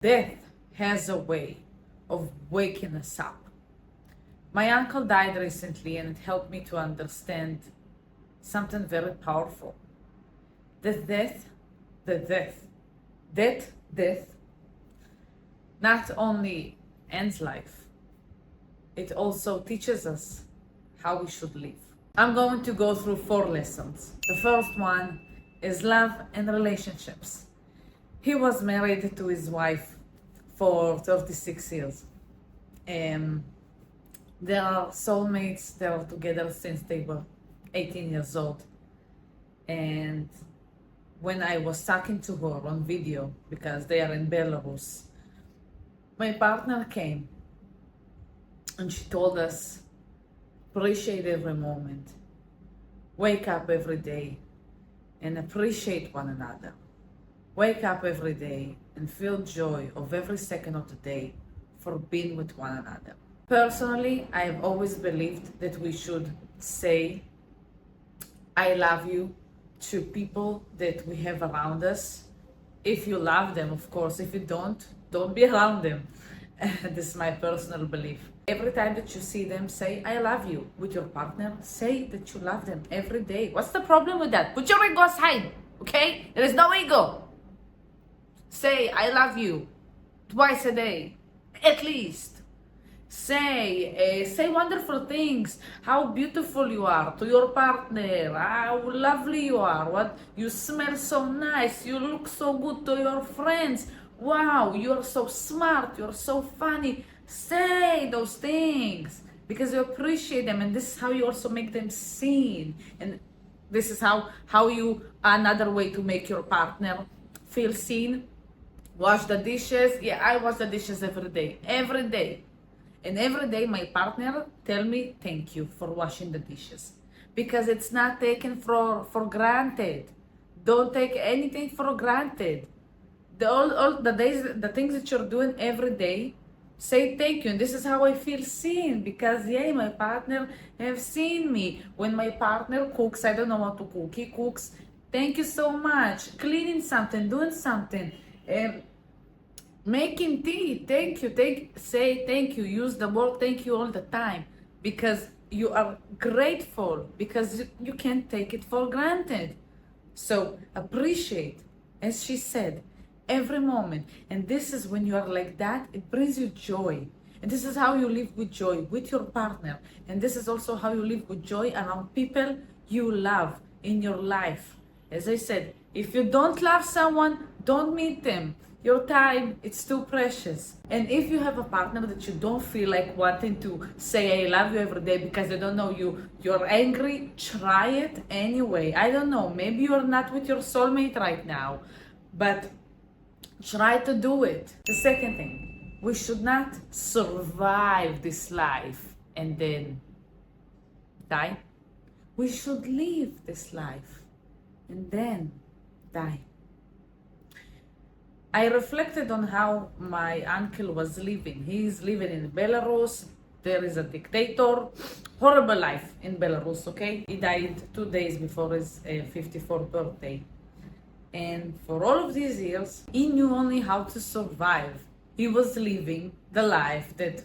Death has a way of waking us up. My uncle died recently and it helped me to understand something very powerful. The death not only ends life, it also teaches us how we should live. I'm going to go through 4 lessons. The first one is love and relationships. He was married to his wife for 36 years. They are soulmates. They are together since they were 18 years old. And when I was talking to her on video, because they are in Belarus, my partner came and she told us, appreciate every moment, wake up every day and appreciate one another. Wake up every day and feel joy of every second of the day for being with one another. Personally, I have always believed that we should say, I love you to people that we have around us. If you love them, of course. If you don't be around them. This is my personal belief. Every time that you see them, say, I love you. With your partner, say that you love them every day. What's the problem with that? Put your ego aside, okay? There is no ego. Say, I love you twice a day, at least. Say wonderful things, how beautiful you are to your partner, how lovely you are, what you smell so nice, you look so good to your friends. Wow, you're so smart, you're so funny. Say those things because you appreciate them, and this is how you also make them seen. And this is how you, another way to make your partner feel seen. Wash the dishes. Yeah, I wash the dishes every day. And every day my partner tell me thank you for washing the dishes, because it's not taken for granted. Don't take anything for granted. All the days, the things that you're doing every day, say thank you. And this is how I feel seen, because yeah, my partner have seen me. When my partner cooks, I don't know how to cook, he cooks, thank you so much. Cleaning something, doing something, making tea, say thank you. Use the word thank you all the time, because you are grateful, because you can't take it for granted. So appreciate, as she said, every moment. And this is when you are like that, it brings you joy. And this is how you live with joy with your partner. And this is also how you live with joy around people you love in your life. As I said, if you don't love someone, don't meet them. Your time, it's too precious. And if you have a partner that you don't feel like wanting to say I love you every day because they don't know you, you're angry, try it anyway. I don't know, maybe you're not with your soulmate right now, but try to do it. The second thing, we should not survive this life and then die. We should live this life and then die. I reflected on how my uncle was living. He is living in Belarus. There is a dictator. Horrible life in Belarus, okay? He died 2 days before his 54th birthday. And for all of these years, he knew only how to survive. He was living the life that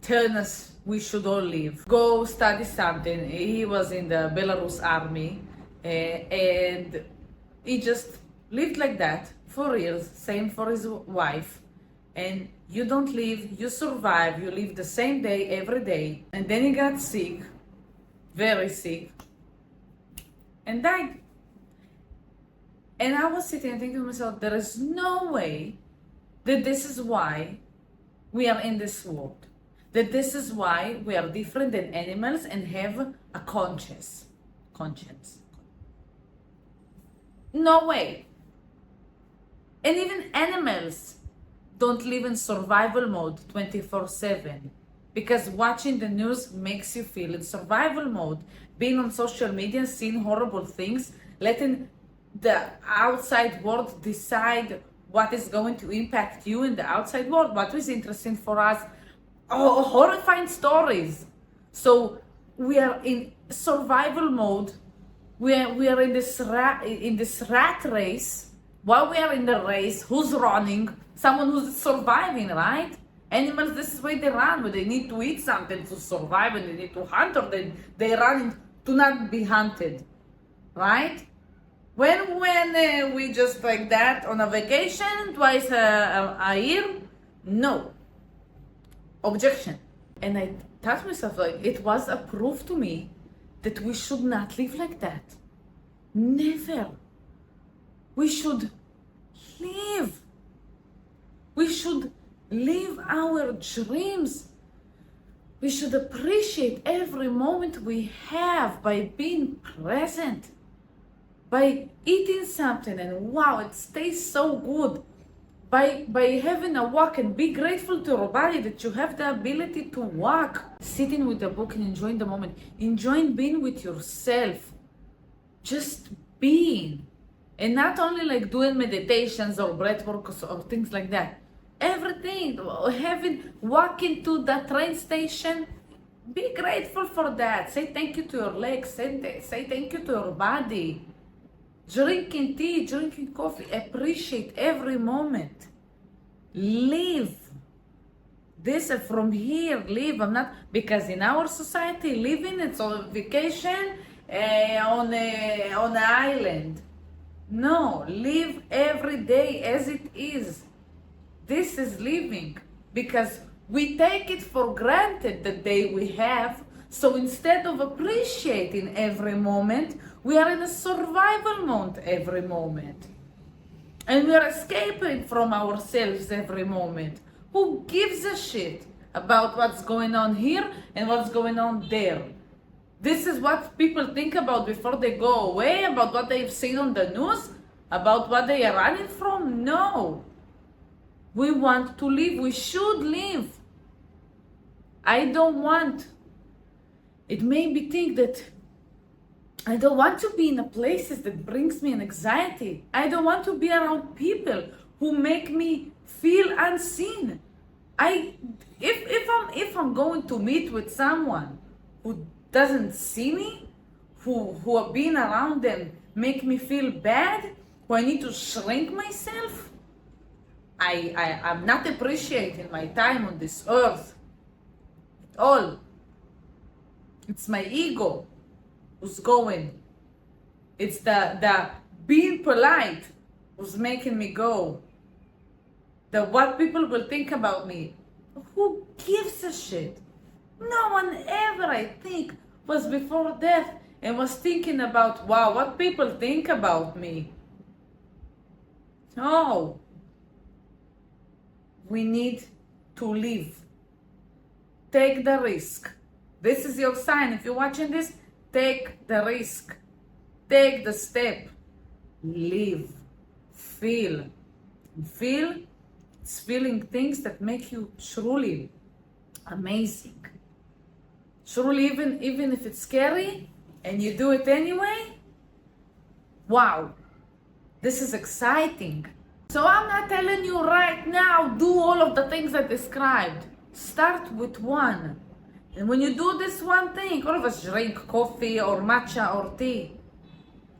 telling us we should all live. Go study something. He was in the Belarus army, and he just lived like that for years. Same for his wife. And you don't live, you survive, you live the same day every day. And then he got sick, very sick, and died. And I was sitting and thinking to myself, there is no way that this is why we are in this world. That this is why we are different than animals and have a conscience. No way. And even animals don't live in survival mode 24/7. Because watching the news makes you feel in survival mode. Being on social media and seeing horrible things, letting the outside world decide what is going to impact you in the outside world. What is interesting for us? Oh, horrifying stories. So we are in survival mode. We are in this rat race. While we are in the race, who's running? someone who's surviving, right? Animals, this is why they run, when they need to eat something to survive and they need to hunt, or they run to not be hunted, right? When we just like that on a vacation twice a year, no. Objection. And I thought to myself, like, it was a proof to me that we should not live like that. Never. We should live. We should live our dreams. We should appreciate every moment we have by being present, by eating something and wow, it tastes so good, by having a walk and be grateful to your body that you have the ability to walk, sitting with a book and enjoying the moment, enjoying being with yourself, just being, and not only like doing meditations or breath work or things like that. Everything, walking to the train station, be grateful for that. Say thank you to your legs, say thank you to your body. Drinking tea, drinking coffee, appreciate every moment. Live. This from here, live. I'm not, because in our society, living, it's on vacation on an island. No, live every day as it is. This is living, because we take it for granted the day we have. So instead of appreciating every moment, we are in a survival mode every moment. And we are escaping from ourselves every moment. Who gives a shit about what's going on here and what's going on there? This is what people think about before they go away, about what they've seen on the news, about what they are running from. No. We want to live. We should live. I don't want. It made me think that I don't want to be in a places that brings me an anxiety. I don't want to be around people who make me feel unseen. If I'm going to meet with someone who doesn't see me, who are being around them make me feel bad, who I need to shrink myself, I'm not appreciating my time on this earth at all. It's my ego who's going. It's the being polite who's making me go. The what people will think about me. Who gives a shit? No one ever, I think, was before death and was thinking about, wow, what people think about me. No. We need to live. Take the risk. This is your sign. If you're watching this, take the risk. Take the step. Live. Feel. Feel. It's feeling things that make you truly amazing. Truly, even if it's scary and you do it anyway, wow, this is exciting. So I'm not telling you right now, do all of the things I described. Start with one. And when you do this one thing, all of us drink coffee or matcha or tea.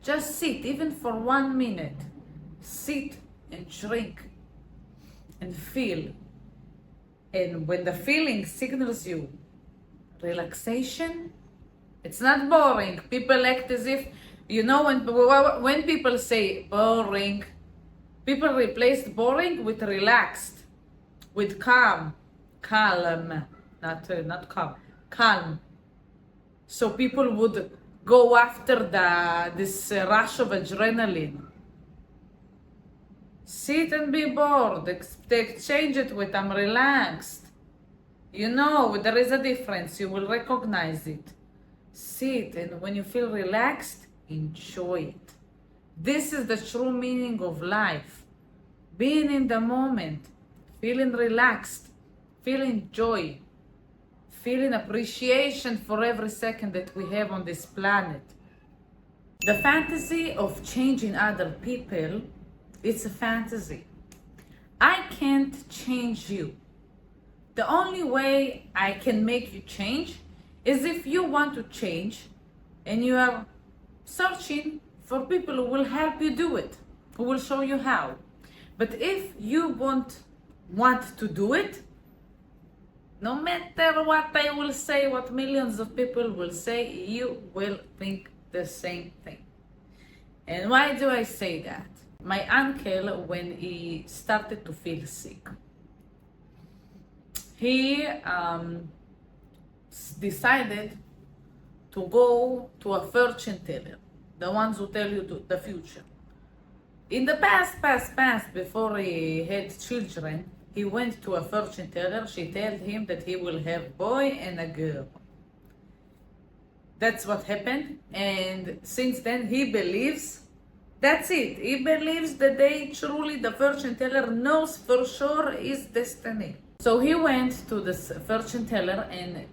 Just sit, even for 1 minute. Sit and drink and feel. And when the feeling signals you relaxation, it's not boring. People act as if, when people say boring, people replaced boring with relaxed, with calm, not calm. So people would go after this rush of adrenaline. Sit and be bored. Exchange it with I'm relaxed. There is a difference. You will recognize it. Sit, and when you feel relaxed, enjoy it. This is the true meaning of life. Being in the moment, feeling relaxed, feeling joy, feeling appreciation for every second that we have on this planet. The fantasy of changing other people, it's a fantasy. I can't change you. The only way I can make you change is if you want to change and you are searching for people who will help you do it, who will show you how. But if you want to do it, no matter what I will say, what millions of people will say, you will think the same thing. And why do I say that? My uncle, when he started to feel sick, he decided to go to a fortune teller, the ones who tell you the future. In the past, before he had children, he went to a fortune teller. She told him that he will have boy and a girl. That's what happened, and since then he believes. That's it. He believes that the fortune teller knows for sure his destiny. So he went to the fortune teller, and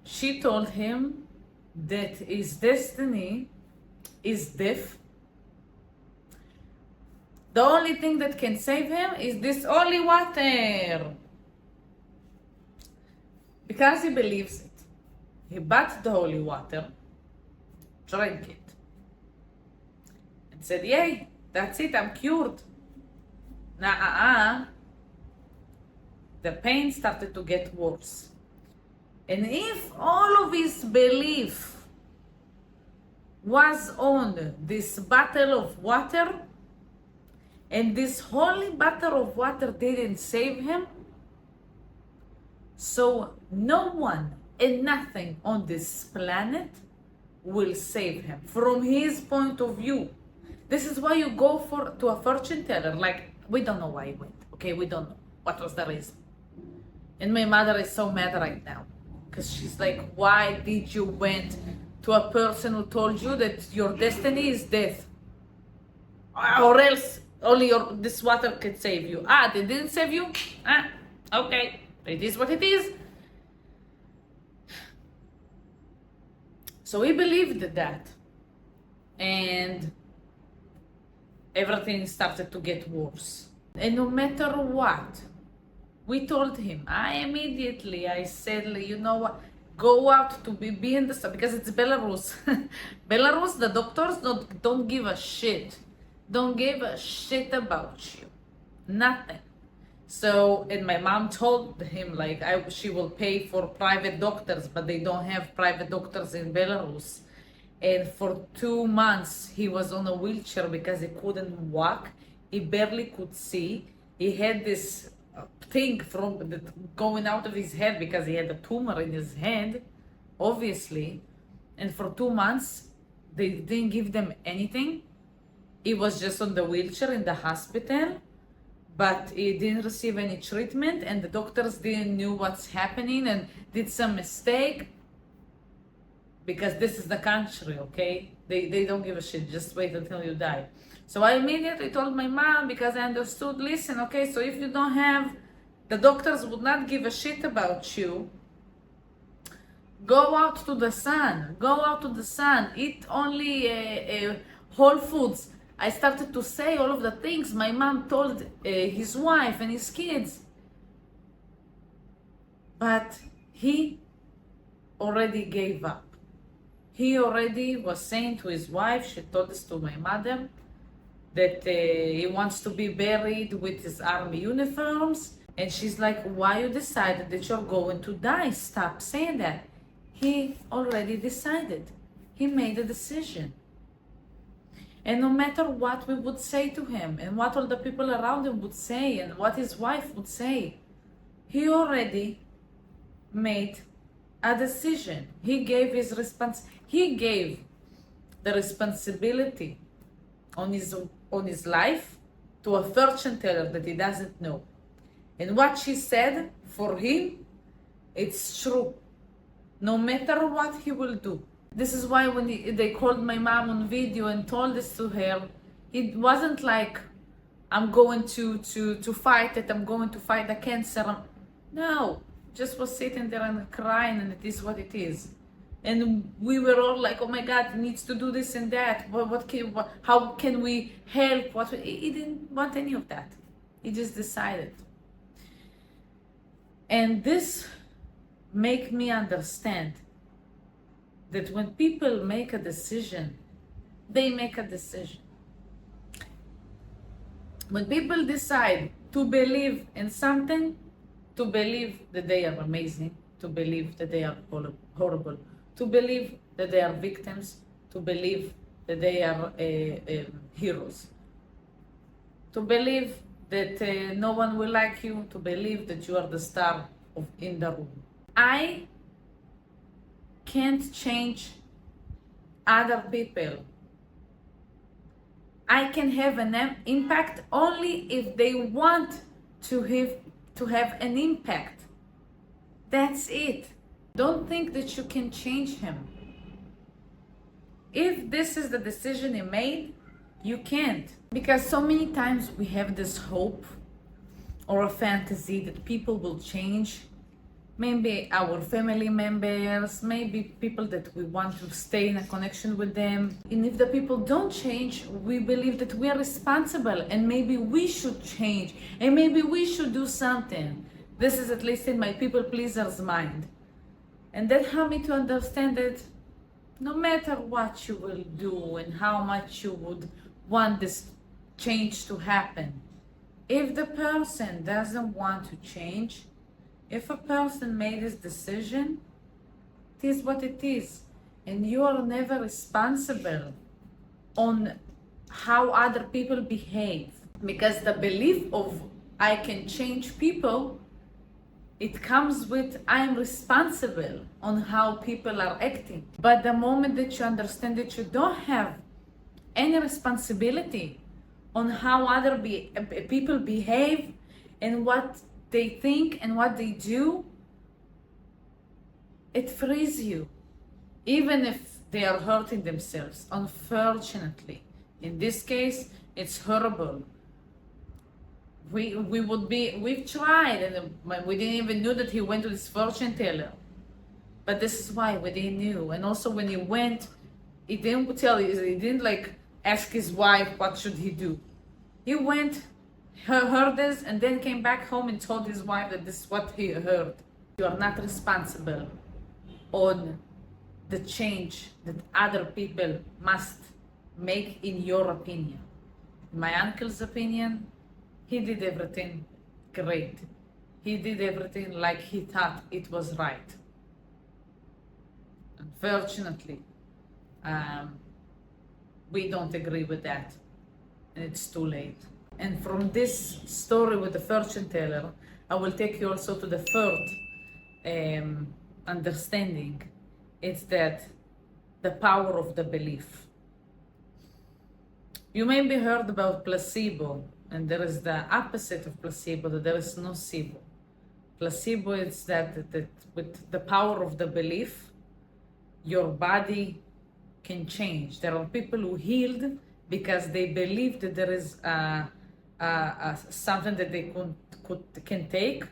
she told him that his destiny is death. The only thing that can save him is this holy water. Because he believes it, he bought the holy water, drank it, and said, yay, that's it, I'm cured. Nah, the pain started to get worse. And if all of his belief was on this bottle of water, and this holy bottle of water didn't save him, so no one and nothing on this planet will save him from his point of view. This is why you go to a fortune teller. Like, we don't know why he went. Okay, we don't know what was the reason. And my mother is so mad right now because she's like, why did you went to a person who told you that your destiny is death, or else only this water can save you? They didn't save you? Okay, it is what it is. So he believed that, and everything started to get worse. And no matter what, we told him, I said, you know what, go out to be in the sun, because it's Belarus. Belarus, the doctors don't give a shit. Don't give a shit about you. Nothing. So, and my mom told him, like, she will pay for private doctors, but they don't have private doctors in Belarus. And for 2 months, he was on a wheelchair because he couldn't walk. He barely could see. He had this thing going out of his head because he had a tumor in his head, obviously. And for 2 months, they didn't give them anything. He was just on the wheelchair in the hospital, but he didn't receive any treatment, and the doctors didn't know what's happening and did some mistake, because this is the country, okay? They don't give a shit, just wait until you die. So I immediately told my mom, because I understood, listen, okay, so if you don't have, the doctors would not give a shit about you, go out to the sun, eat only whole foods. I started to say all of the things my mom told his wife and his kids. But he already gave up. He already was saying to his wife, she told this to my mother, that he wants to be buried with his army uniforms. And she's like, why you decided that you're going to die? Stop saying that. He already decided. He made a decision. And no matter what we would say to him, and what all the people around him would say, and what his wife would say, he already made a decision. He gave the responsibility on his life to a fortune teller that he doesn't know. And what she said, for him, it's true. No matter what he will do. This is why when they called my mom on video and told this to her, it wasn't like, I'm going to fight it, I'm going to fight the cancer. No, just was sitting there and crying, and it is what it is. And we were all like, oh my God, he needs to do this and that. How can we help? He didn't want any of that. He just decided. And this make me understand that when people make a decision, they make a decision. When people decide to believe in something, to believe that they are amazing, to believe that they are horrible, to believe that they are victims, to believe that they are heroes, to believe that no one will like you, to believe that you are the star in the room. I can't change other people. I can have an impact only if they want to have an impact. That's it. Don't think that you can change him. If this is the decision he made, you can't. Because so many times we have this hope or a fantasy that people will change. Maybe our family members, maybe people that we want to stay in a connection with them. And if the people don't change, we believe that we are responsible and maybe we should change and maybe we should do something. This is at least in my people pleaser's mind. And that helped me to understand that no matter what you will do and how much you would want this change to happen, if the person doesn't want to change, if a person made this decision, it is what it is. And you are never responsible on how other people behave. Because the belief of I can change people, it comes with I'm responsible on how people are acting. But the moment that you understand that you don't have any responsibility on how other people behave and what they think and what they do, it frees you, even if they are hurting themselves. Unfortunately, in this case, it's horrible. We've tried, and we didn't even know that he went to this fortune teller. But this is why we didn't know. And also when he went, he didn't tell, he didn't like ask his wife what should he do. He went, heard this, and then came back home and told his wife that this is what he heard. You are not responsible on the change that other people must make in your opinion. In my uncle's opinion, he did everything great. He did everything like he thought it was right. Unfortunately, we don't agree with that, and it's too late. And from this story with the fortune teller, I will take you also to the third understanding. It's that the power of the belief. You may be heard about placebo, and there is the opposite of placebo, that there is nocebo. Placebo is that with the power of the belief, your body can change. There are people who healed because they believe that there is something that they can take,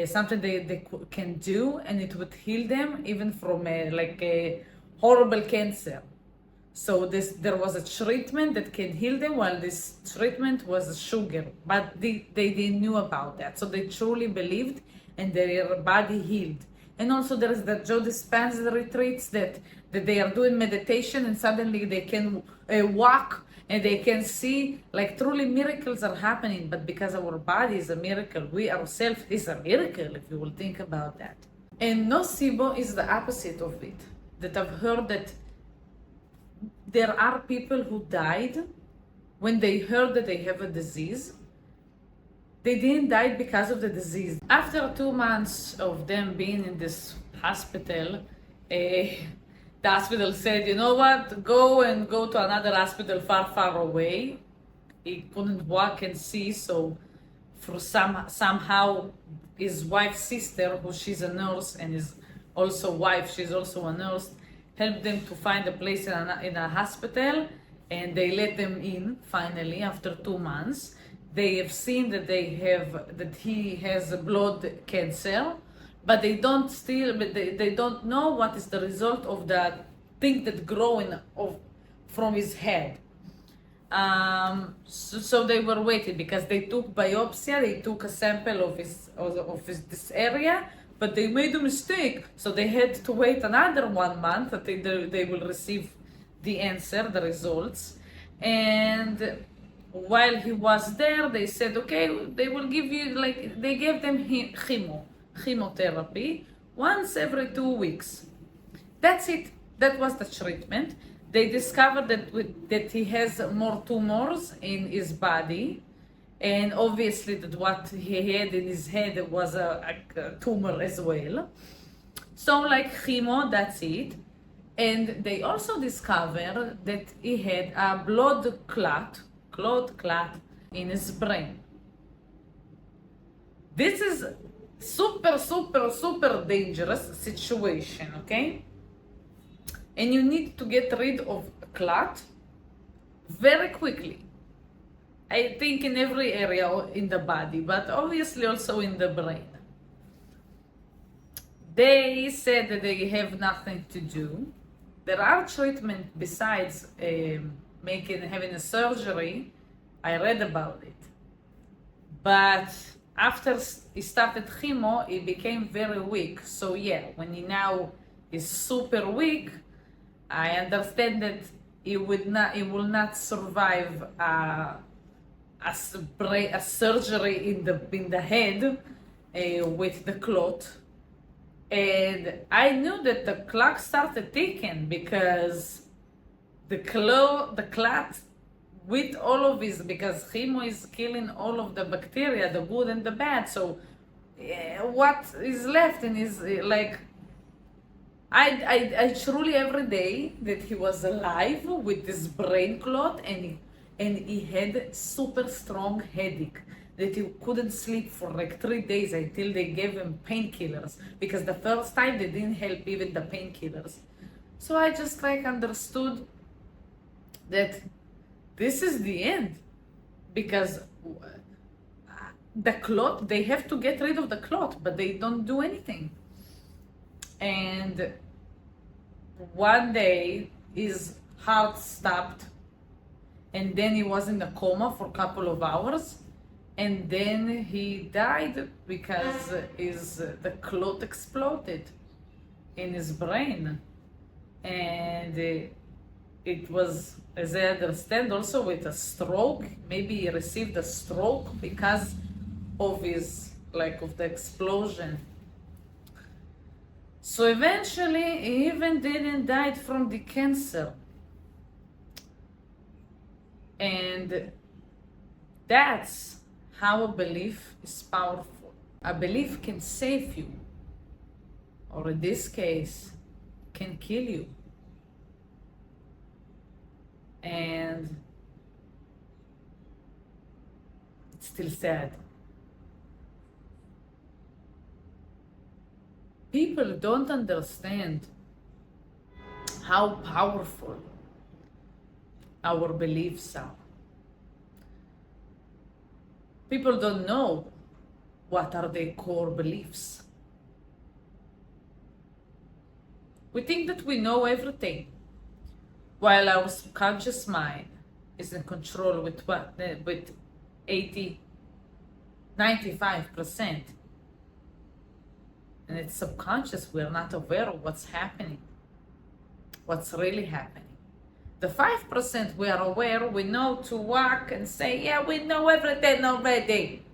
something they can do, and it would heal them even from a horrible cancer. So there was a treatment that can heal them, while this treatment was sugar, but they didn't knew about that. So they truly believed, and their body healed. And also there is the Joe Dispenza retreats that they are doing meditation and suddenly they can walk and they can see, like truly miracles are happening. But because our body is a miracle, we ourselves is a miracle, if you will think about that. And nocebo is the opposite of it. That I've heard that there are people who died when they heard that they have a disease. They didn't die because of the disease. After 2 months of them being in this hospital, the hospital said, you know what, go to another hospital far away. He couldn't walk and see, so for somehow his wife's sister, who she's a nurse and is also wife, she's also a nurse, helped them to find a place in a hospital, and they let them in finally after 2 months. They have seen that he has a blood cancer, but they don't know what is the result of the thing that growing from his head. So they were waiting because they took biopsy, they took a sample of this area, but they made a mistake. So they had to wait another 1 month that they will receive the answer, the results. And while he was there, they said, okay, they will give you, like, they gave them chemotherapy once every 2 weeks. That's it. That was the treatment. They discovered that he has more tumors in his body, and obviously that what he had in his head was a tumor as well. So like chemo, that's it. And they also discovered that he had a blood clot in his brain. This is super dangerous situation, okay? And you need to get rid of a clot very quickly. I think in every area in the body, but obviously also in the brain. They said that they have nothing to do. There are treatments besides having a surgery. I read about it. But after he started chemo, he became very weak. So yeah, when he now is super weak, I understand that he will not survive a surgery in the head with the clot. And I knew that the clock started ticking because the clot with all of his, because chemo is killing all of the bacteria, the good and the bad. So what is left in his, like, I truly every day that he was alive with this brain clot, and he had super strong headache that he couldn't sleep for like 3 days until they gave him painkillers, because the first time they didn't help even the painkillers. So I just like understood that this is the end, because the clot, they have to get rid of the clot, but they don't do anything. And one day his heart stopped, and then he was in a coma for a couple of hours, and then he died because the clot exploded in his brain. And it was, as I understand, also with a stroke. Maybe he received a stroke because of of the explosion. So eventually, he even didn't die from the cancer. And that's how a belief is powerful. A belief can save you, or in this case, can kill you. And it's still sad. People don't understand how powerful our beliefs are. People don't know what are their core beliefs. We think that we know everything, while our subconscious mind is in control with 95%. And it's subconscious, we're not aware of what's happening, what's really happening. The 5% we are aware, we know to walk and say, yeah, we know everything already.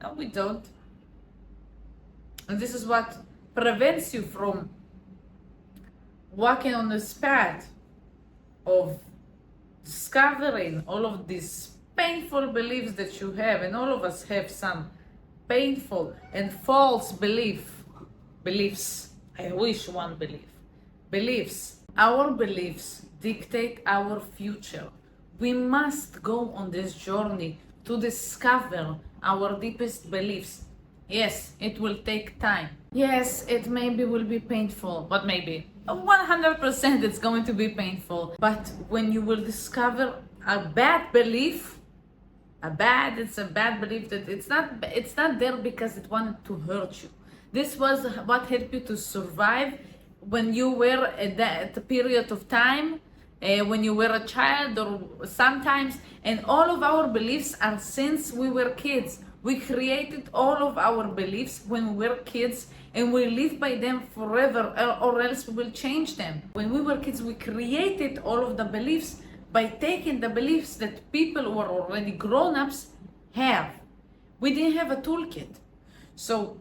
No, we don't. And this is what prevents you from walking on this path of discovering all of these painful beliefs that you have. And all of us have some painful and false beliefs. I wish one beliefs. Our beliefs dictate our future. We must go on this journey to discover our deepest beliefs. Yes, it will take time. Yes, it maybe will be painful, but maybe 100% it's going to be painful. But when you will discover a bad belief, it's a bad belief that it's not there because it wanted to hurt you. This was what helped you to survive when you were at that period of time, when you were a child or sometimes. And all of our beliefs are since we were kids. We created all of our beliefs when we were kids, and we live by them forever, or else we will change them. When we were kids, we created all of the beliefs by taking the beliefs that people who are already grown-ups have. We didn't have a toolkit. So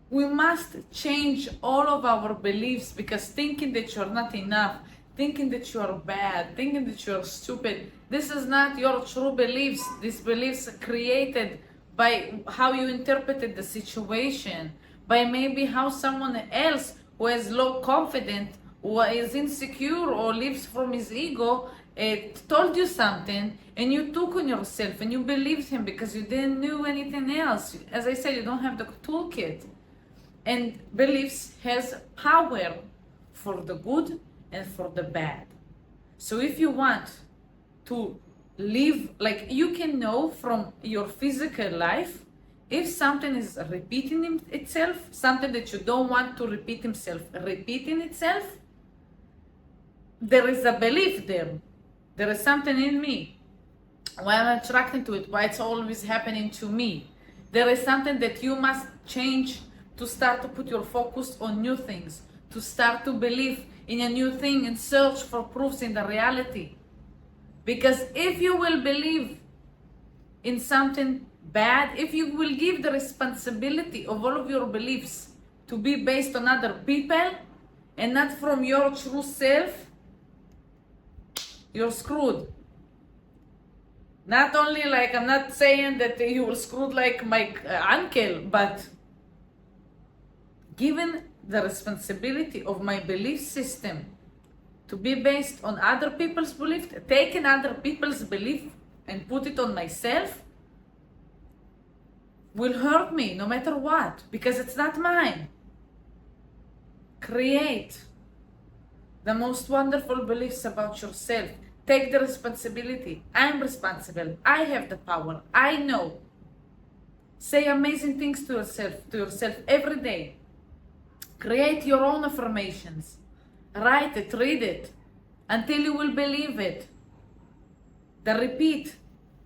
we must change all of our beliefs, because thinking that you're not enough, thinking that you are bad, thinking that you are stupid, this is not your true beliefs. These beliefs are created by how you interpreted the situation, by maybe how someone else who has low confidence, who is insecure or lives from his ego, told you something and you took on yourself and you believed him because you didn't know anything else. As I said, you don't have the toolkit. And beliefs has power for the good and for the bad. So if you want to live, like, you can know from your physical life if something is repeating itself, something that you don't want to repeat repeating itself, there is a belief there. There is something in me. Why I'm attracted to it, why it's always happening to me. There is something that you must change to start to put your focus on new things, to start to believe in a new thing and search for proofs in the reality. Because if you will believe in something bad, if you will give the responsibility of all of your beliefs to be based on other people and not from your true self, you're screwed. Not only, like, I'm not saying that you will screwed like my uncle, but given the responsibility of my belief system to be based on other people's belief, taking other people's belief and put it on myself, will hurt me no matter what, because it's not mine. Create the most wonderful beliefs about yourself. Take the responsibility. I'm responsible. I have the power. I know. Say amazing things to yourself every day. Create your own affirmations. Write it, read it, until you will believe it. The repeat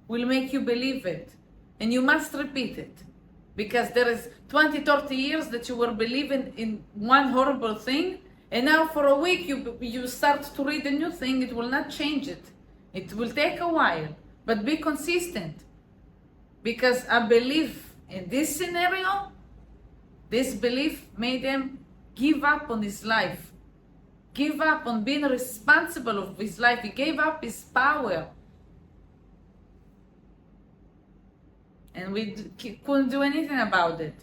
will make you believe it. And you must repeat it. Because there is 20, 30 years that you were believing in one horrible thing, and now for a week you start to read a new thing. It will not change it. It will take a while, but be consistent. Because I believe in this scenario, this belief made him give up on his life. Give up on being responsible of his life. He gave up his power. And we couldn't do anything about it.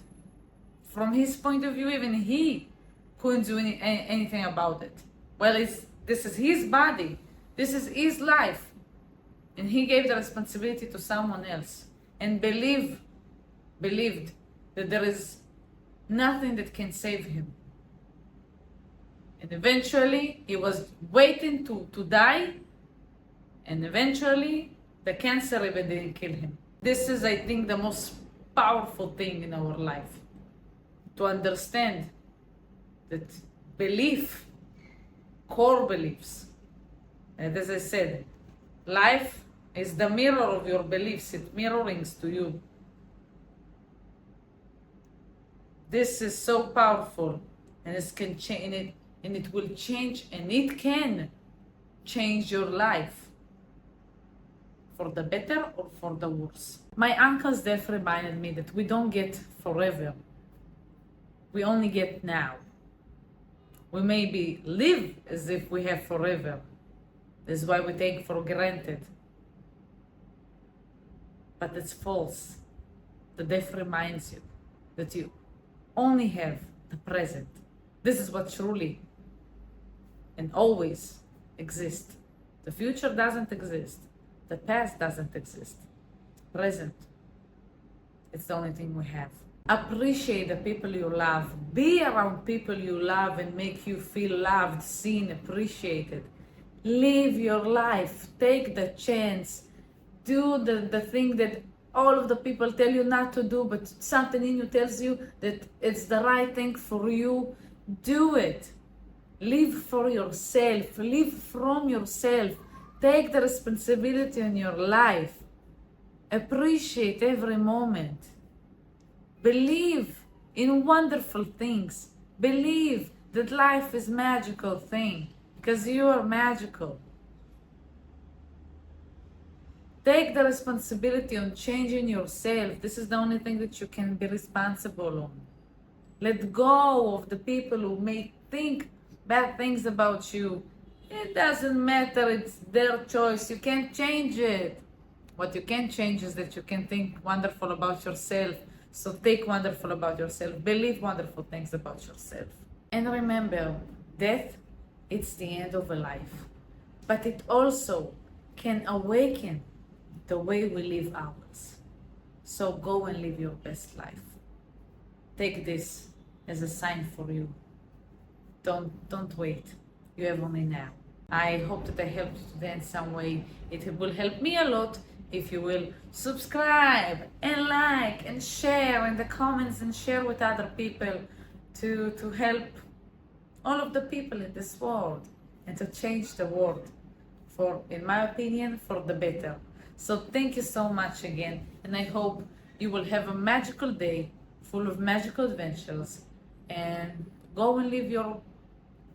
From his point of view, even he couldn't do anything about it. Well, this is his body. This is his life. And he gave the responsibility to someone else. And believed that there is nothing that can save him. And eventually, he was waiting to die. And eventually, the cancer even didn't kill him. This is, I think, the most powerful thing in our life. To understand that belief, core beliefs, and as I said, life is the mirror of your beliefs. It mirrors to you. This is so powerful, and it can change, and it will change, and it can change your life for the better or for the worse. My uncle's death reminded me that we don't get forever. We only get now. We maybe live as if we have forever. That's why we take for granted. But it's false. The death reminds you that you only have the present. This is what truly and always exists. The future doesn't exist. The past doesn't exist. Present. It's the only thing we have. Appreciate the people you love. Be around people you love and make you feel loved, seen, appreciated. Live your life. Take the chance. Do the thing that all of the people tell you not to do, but something in you tells you that it's the right thing for you. Do it. Live for yourself. Live from yourself. Take the responsibility in your life. Appreciate every moment. Believe in wonderful things. Believe that life is a magical thing, because you are magical. Take the responsibility on changing yourself. This is the only thing that you can be responsible on. Let go of the people who may think bad things about you. It doesn't matter, it's their choice. You can't change it. What you can change is that you can think wonderful about yourself. So think wonderful about yourself. Believe wonderful things about yourself. And remember, death, it's the end of a life. But it also can awaken the way we live ours. So go and live your best life. Take this as a sign for you. Don't wait. You have only now. I hope that I helped you today in some way. It will help me a lot if you will subscribe and like and share in the comments and share with other people to help all of the people in this world and to change the world for, in my opinion, for the better. So thank you so much again, and I hope you will have a magical day full of magical adventures and go and live your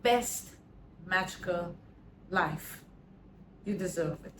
best magical life. You deserve it.